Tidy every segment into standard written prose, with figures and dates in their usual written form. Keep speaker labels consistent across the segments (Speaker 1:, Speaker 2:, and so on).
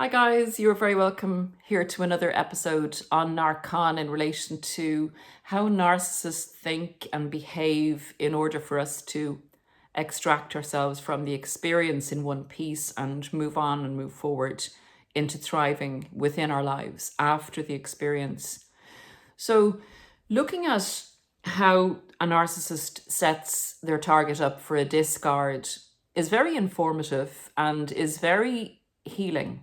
Speaker 1: Hi guys, you're very welcome here to another episode on Narcon in relation to how narcissists think and behave in order for us to extract ourselves from the experience in one piece and move on and move forward into thriving within our lives after the experience. So looking at how a narcissist sets their target up for a discard is very informative and is very healing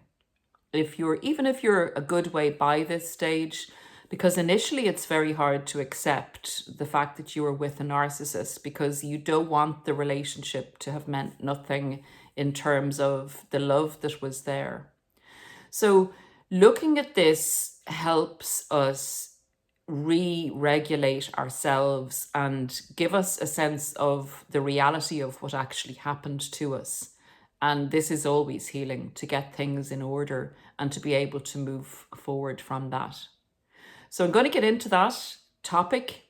Speaker 1: even if you're a good way by this stage, because initially it's very hard to accept the fact that you are with a narcissist because you don't want the relationship to have meant nothing in terms of the love that was there. So looking at this helps us re-regulate ourselves and give us a sense of the reality of what actually happened to us. And this is always healing, to get things in order and to be able to move forward from that. So I'm going to get into that topic,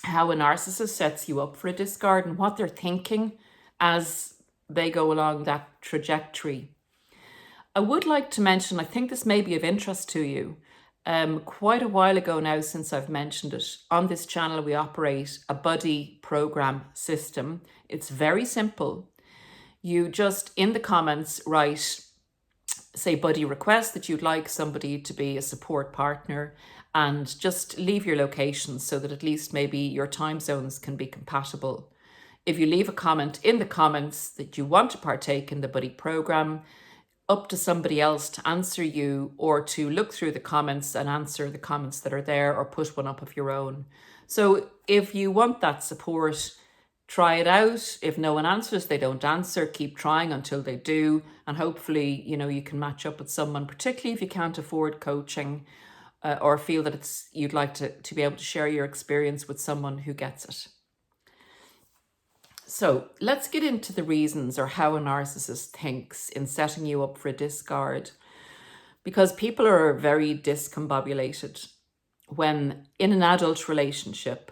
Speaker 1: how a narcissist sets you up for a discard and what they're thinking as they go along that trajectory. I would like to mention, I think this may be of interest to you. Quite a while ago now, since I've mentioned it, on this channel we operate a buddy program system. It's very simple. You just, in the comments, write, say, buddy request, that you'd like somebody to be a support partner, and just leave your location so that at least maybe your time zones can be compatible. If you leave a comment in the comments that you want to partake in the buddy program, up to somebody else to answer you or to look through the comments and answer the comments that are there or put one up of your own. So if you want that support, try it out. If no one answers, they don't answer. Keep trying until they do. And hopefully, you can match up with someone, particularly if you can't afford coaching or feel that you'd like to be able to share your experience with someone who gets it. So let's get into the reasons or how a narcissist thinks in setting you up for a discard, because people are very discombobulated when in an adult relationship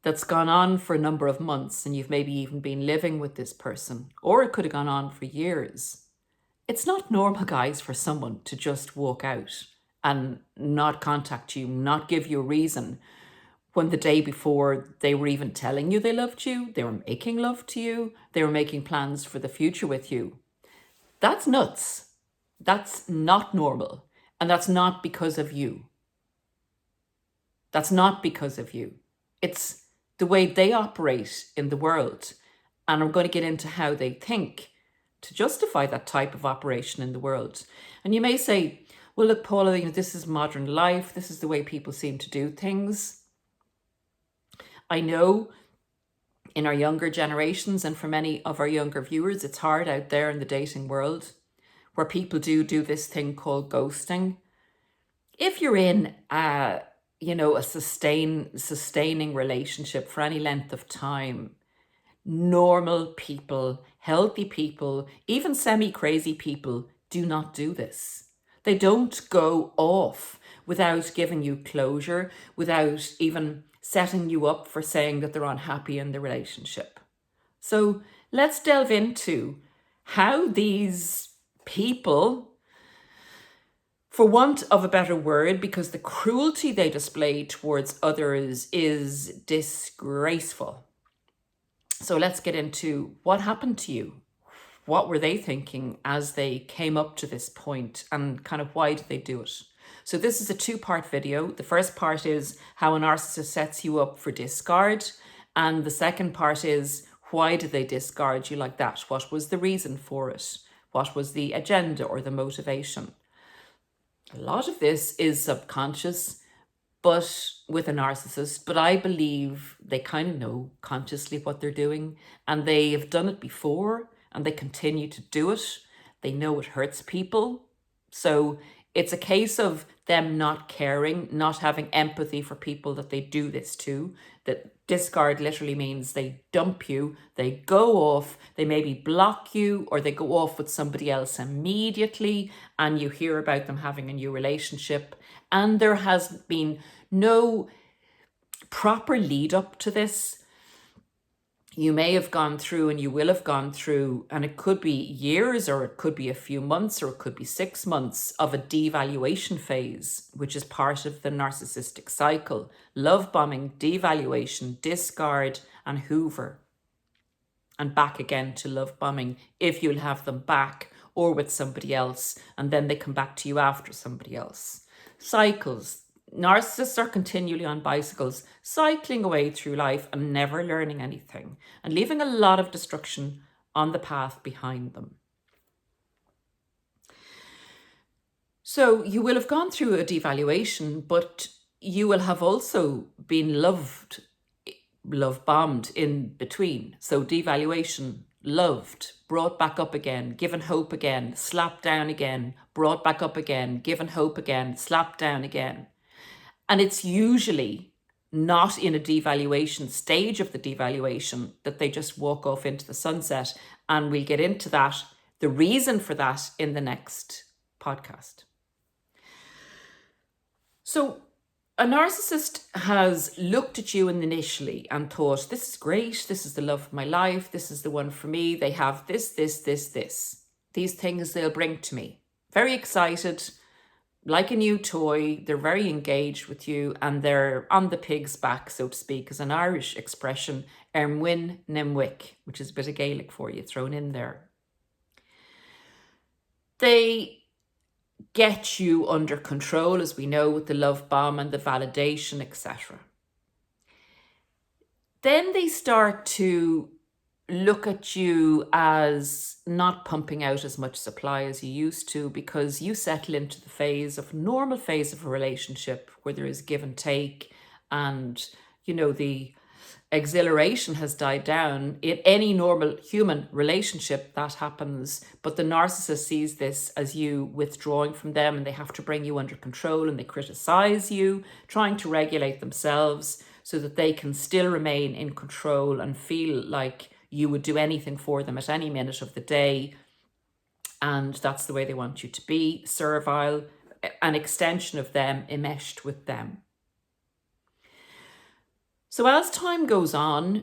Speaker 1: that's gone on for a number of months and you've maybe even been living with this person, or it could have gone on for years. It's not normal, guys, for someone to just walk out and not contact you, not give you a reason, when the day before they were even telling you they loved you, they were making love to you, they were making plans for the future with you. That's nuts. That's not normal. And that's not because of you. That's not because of you. It's the way they operate in the world. And I'm going to get into how they think to justify that type of operation in the world. And you may say, well, look, Paula, this is modern life. This is the way people seem to do things. I know in our younger generations and for many of our younger viewers, it's hard out there in the dating world where people do this thing called ghosting. If you're in a sustaining relationship for any length of time, normal people, healthy people, even semi-crazy people do not do this. They don't go off without giving you closure, without even setting you up for saying that they're unhappy in the relationship. So let's delve into how these people, for want of a better word, because the cruelty they display towards others is disgraceful. So let's get into what happened to you. What were they thinking as they came up to this point, and kind of why did they do it? So this is a two-part video. The first part is how a narcissist sets you up for discard. And the second part is, why did they discard you like that? What was the reason for it? What was the agenda or the motivation? A lot of this is subconscious, but with a narcissist, but I believe they kind of know consciously what they're doing, and they have done it before and they continue to do it. They know it hurts people. So it's a case of them not caring, not having empathy for people that they do this to. That discard literally means they dump you, they go off, they maybe block you, or they go off with somebody else immediately, and you hear about them having a new relationship. And there has been no proper lead up to this. you may have gone through, and you will have gone through, and it could be years, or it could be a few months, or it could be 6 months of a devaluation phase, which is part of the narcissistic cycle. Love bombing, devaluation, discard, and hoover. And back again to love bombing, if you'll have them back or with somebody else, and then they come back to you after somebody else. Cycles. Narcissists are continually on bicycles, cycling away through life and never learning anything, and leaving a lot of destruction on the path behind them. So you will have gone through a devaluation, but you will have also been love bombed in between. So devaluation, loved, brought back up again, given hope again, slapped down again, brought back up again, given hope again, slapped down again. And it's usually not in a devaluation stage of the devaluation that they just walk off into the sunset. And we'll get into that, the reason for that, in the next podcast. So a narcissist has looked at you initially and thought, this is great, this is the love of my life, this is the one for me, they have this. These things they'll bring to me. Very excited, like a new toy, they're very engaged with you, and they're on the pig's back, so to speak, is an Irish expression, win nimwick, which is a bit of Gaelic for you thrown in there. They get you under control, as we know, with the love bomb and the validation, etc. Then they start to look at you as not pumping out as much supply as you used to, because you settle into the normal phase of a relationship where there is give and take, and the exhilaration has died down. In any normal human relationship that happens, but the narcissist sees this as you withdrawing from them, and they have to bring you under control, and they criticize you, trying to regulate themselves so that they can still remain in control and feel like you would do anything for them at any minute of the day. And that's the way they want you to be, servile, an extension of them, enmeshed with them. So as time goes on,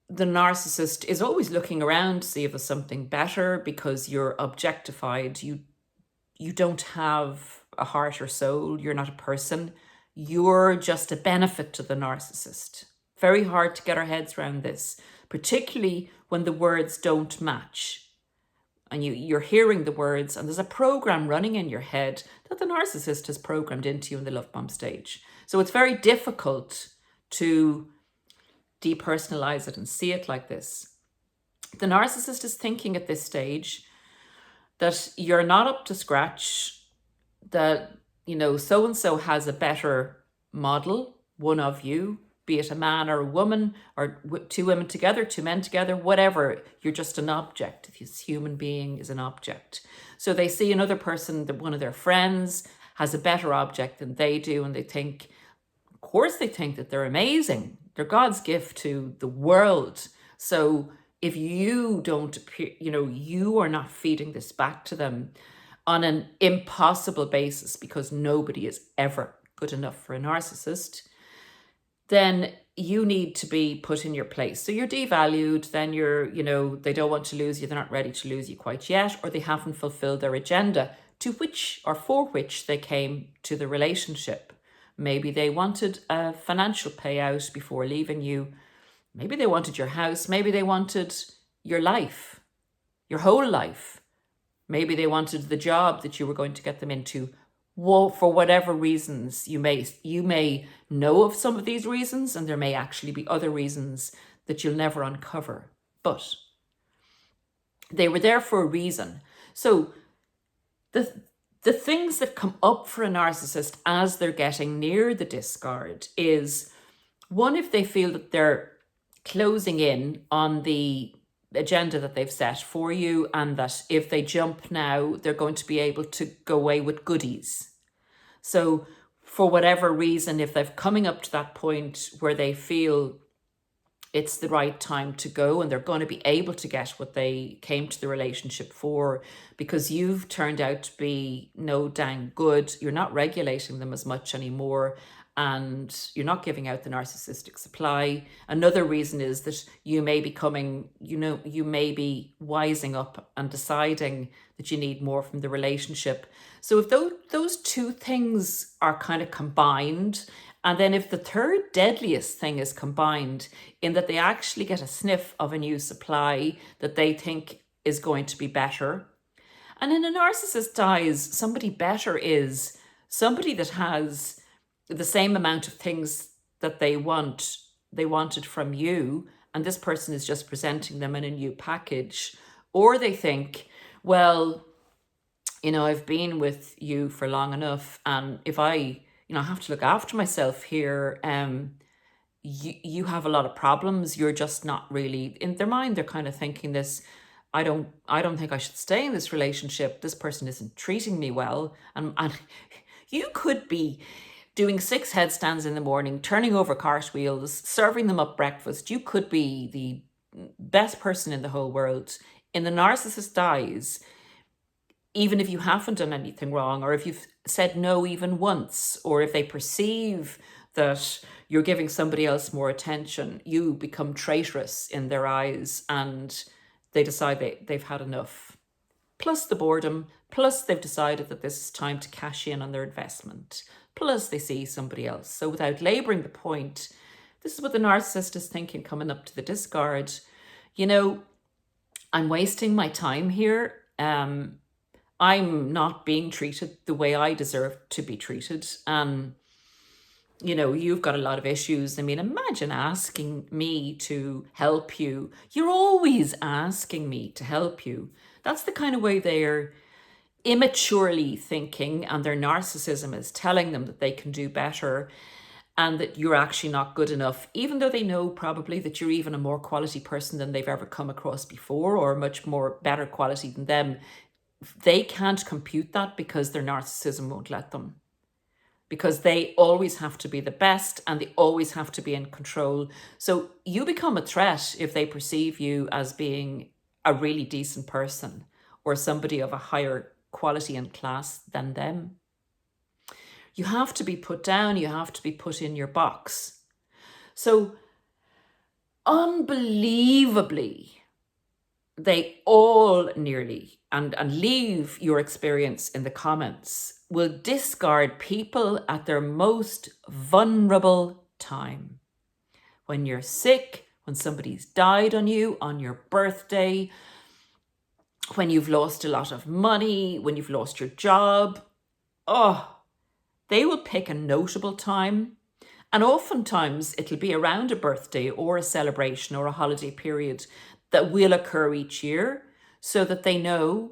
Speaker 1: the narcissist is always looking around to see if there's something better, because you're objectified. You don't have a heart or soul. You're not a person. You're just a benefit to the narcissist. Very hard to get our heads around this, particularly when the words don't match. And you're hearing the words, and there's a program running in your head that the narcissist has programmed into you in the love bomb stage. So it's very difficult to depersonalize it and see it like this. The narcissist is thinking at this stage that you're not up to scratch, that, so-and-so has a better model, one of you, be it a man or a woman, or two women together, two men together, whatever. You're just an object. This human being is an object. So they see another person, that one of their friends has a better object than they do, and they think, of course they think that they're amazing. They're God's gift to the world. So if you don't appear, you are not feeding this back to them on an impossible basis, because nobody is ever good enough for a narcissist, then you need to be put in your place. So you're devalued, then they don't want to lose you, they're not ready to lose you quite yet, or they haven't fulfilled their agenda to which or for which they came to the relationship. Maybe they wanted a financial payout before leaving you. Maybe they wanted your house. Maybe they wanted your life, your whole life. Maybe they wanted the job that you were going to get them into. Well, for whatever reasons, you may know of some of these reasons, and there may actually be other reasons that you'll never uncover. But they were there for a reason. So the things that come up for a narcissist as they're getting near the discard is, one, if they feel that they're closing in on the agenda that they've set for you, and that if they jump now, they're going to be able to go away with goodies. So for whatever reason, if they're coming up to that point where they feel it's the right time to go, and they're going to be able to get what they came to the relationship for, because you've turned out to be no dang good, you're not regulating them as much anymore, and you're not giving out the narcissistic supply. Another reason is that you may be you may be wising up and deciding that you need more from the relationship. So if those two things are kind of combined, and then if the third deadliest thing is combined in that they actually get a sniff of a new supply that they think is going to be better. And in a narcissist's eyes, somebody better is somebody that has the same amount of things that they wanted from you, and this person is just presenting them in a new package. Or they think, well, I've been with you for long enough, and if I have to look after myself here, you have a lot of problems. You're just not really, in their mind, they're kind of thinking this, I don't think I should stay in this relationship. This person isn't treating me well. And you could be doing 6 headstands in the morning, turning over cartwheels, serving them up breakfast. You could be the best person in the whole world. In the narcissist's eyes, even if you haven't done anything wrong, or if you've said no even once, or if they perceive that you're giving somebody else more attention, you become traitorous in their eyes, and they decide they've had enough. Plus the boredom, plus they've decided that this is time to cash in on their investment, plus they see somebody else. So without labouring the point, this is what the narcissist is thinking coming up to the discard. I'm wasting my time here. I'm not being treated the way I deserve to be treated. And, you've got a lot of issues. I mean, imagine asking me to help you. You're always asking me to help you. That's the kind of way they're immaturely thinking, and their narcissism is telling them that they can do better and that you're actually not good enough, even though they know probably that you're even a more quality person than they've ever come across before, or much more better quality than them. They can't compute that because their narcissism won't let them. Because they always have to be the best and they always have to be in control. So you become a threat if they perceive you as being a really decent person or somebody of a higher quality and class than them. You have to be put down. You have to be put in your box. So unbelievably, they all nearly, and leave your experience in the comments, will discard people at their most vulnerable time. When you're sick, when somebody's died on you, on your birthday, when you've lost a lot of money, when you've lost your job, they will pick a notable time. And oftentimes it'll be around a birthday or a celebration or a holiday period that will occur each year, so that they know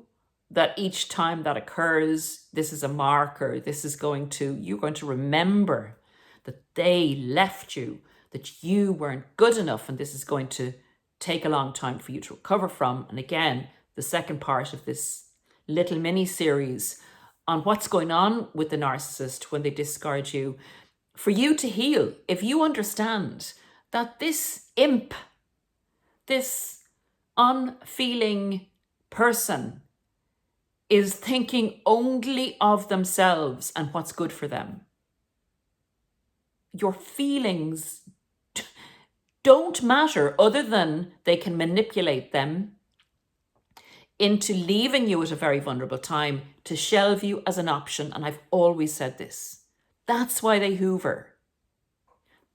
Speaker 1: that each time that occurs, this is a marker. You're going to remember that they left you, that you weren't good enough, and this is going to take a long time for you to recover from. And again, the second part of this little mini series on what's going on with the narcissist when they discard you, for you to heal. If you understand that this imp, this unfeeling person is thinking only of themselves and what's good for them. Your feelings don't matter, other than they can manipulate them into leaving you at a very vulnerable time, to shelve you as an option. And I've always said this. That's why they hoover.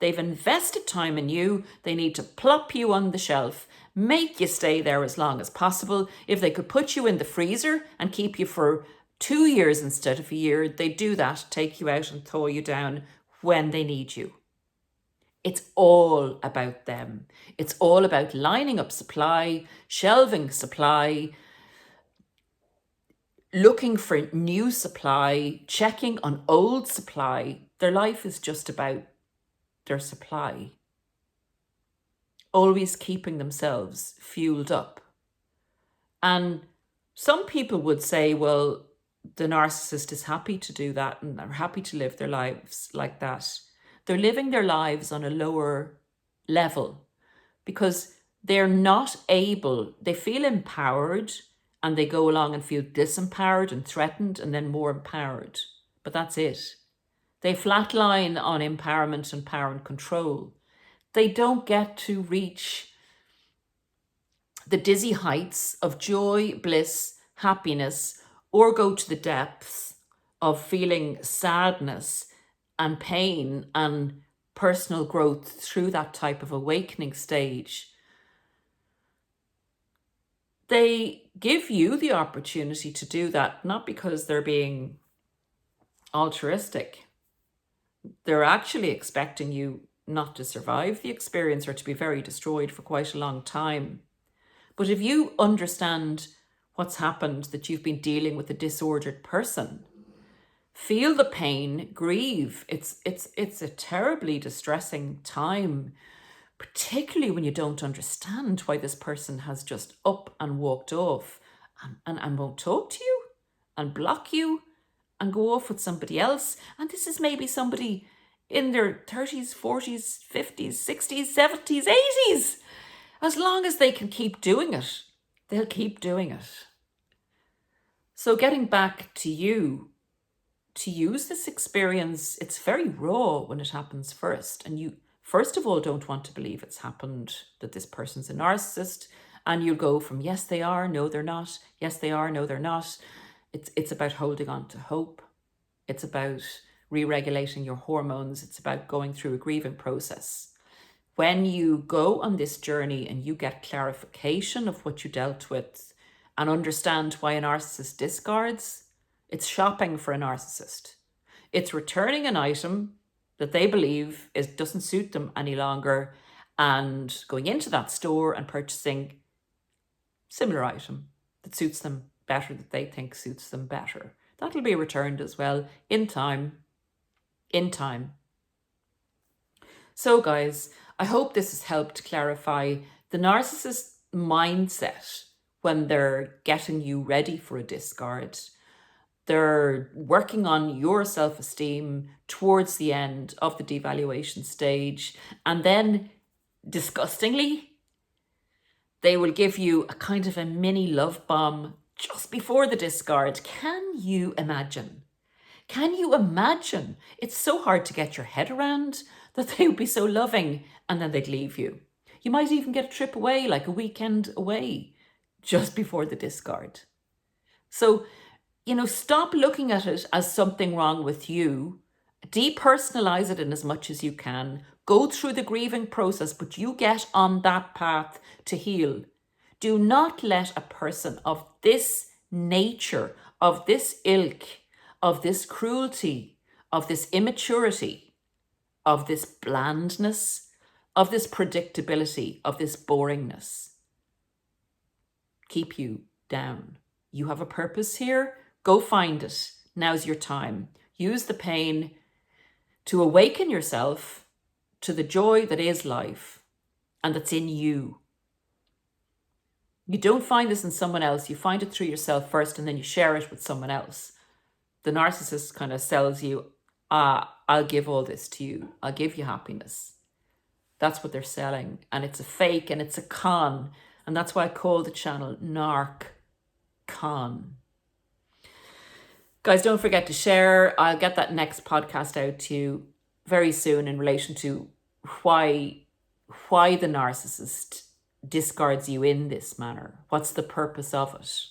Speaker 1: They've invested time in you. They need to plop you on the shelf, make you stay there as long as possible. If they could put you in the freezer and keep you for 2 years instead of a year, they'd do that, take you out and thaw you down when they need you. It's all about them. It's all about lining up supply, shelving supply, looking for new supply, checking on old supply. Their life is just about their supply. Always keeping themselves fueled up. And some people would say, well, the narcissist is happy to do that and they're happy to live their lives like that. They're living their lives on a lower level because they're not able, they feel empowered and they go along and feel disempowered and threatened and then more empowered. But that's it. They flatline on empowerment and power and control. They don't get to reach the dizzy heights of joy, bliss, happiness, or go to the depths of feeling sadness and pain and personal growth through that type of awakening stage. They give you the opportunity to do that, not because they're being altruistic. They're actually expecting you not to survive the experience or to be very destroyed for quite a long time. But if you understand what's happened, that you've been dealing with a disordered person, feel the pain, grieve. It's a terribly distressing time, particularly when you don't understand why this person has just up and walked off and won't talk to you and block you and go off with somebody else. And this is maybe somebody in their 30s, 40s, 50s, 60s, 70s, 80s. As long as they can keep doing it, they'll keep doing it. So getting back to you, to use this experience, it's very raw when it happens first. And you, first of all, don't want to believe it's happened, that this person's a narcissist. And you'll go from, yes, they are, no, they're not. Yes, they are, no, they're not. It's about holding on to hope. It's about re-regulating your hormones. It's about going through a grieving process. When you go on this journey and you get clarification of what you dealt with and understand why a narcissist discards, it's shopping for a narcissist. It's returning an item that they believe doesn't suit them any longer and going into that store and purchasing similar item that suits them better, that they think suits them better. That'll be returned as well in time. So guys, I hope this has helped clarify the narcissist mindset when they're getting you ready for a discard. They're working on your self-esteem towards the end of the devaluation stage. And then, disgustingly, they will give you a kind of a mini love bomb just before the discard. Can you imagine? Can you imagine? It's so hard to get your head around that they would be so loving and then they'd leave you. You might even get a trip away, like a weekend away, just before the discard. So, stop looking at it as something wrong with you. Depersonalize it in as much as you can. Go through the grieving process, but you get on that path to heal. Do not let a person of this nature, of this ilk, of this cruelty, of this immaturity, of this blandness, of this predictability, of this boringness, keep you down. You have a purpose here. Go find it. Now's your time. Use the pain to awaken yourself to the joy that is life and that's in you. You don't find this in someone else. You find it through yourself first and then you share it with someone else. The narcissist kind of sells you, I'll give all this to you. I'll give you happiness. That's what they're selling. And it's a fake and it's a con. And that's why I call the channel narcscon. Guys, don't forget to share. I'll get that next podcast out to you very soon in relation to why the narcissist discards you in this manner. What's the purpose of it?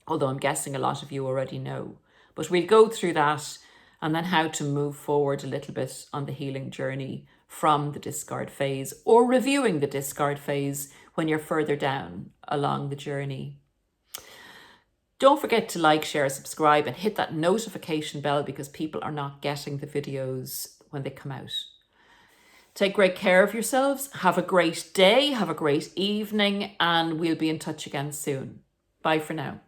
Speaker 1: Although I'm guessing a lot of you already know. But we'll go through that and then how to move forward a little bit on the healing journey from the discard phase, or reviewing the discard phase when you're further down along the journey. Don't forget to like, share, subscribe, and hit that notification bell because people are not getting the videos when they come out. Take great care of yourselves. Have a great day. Have a great evening. And we'll be in touch again soon. Bye for now.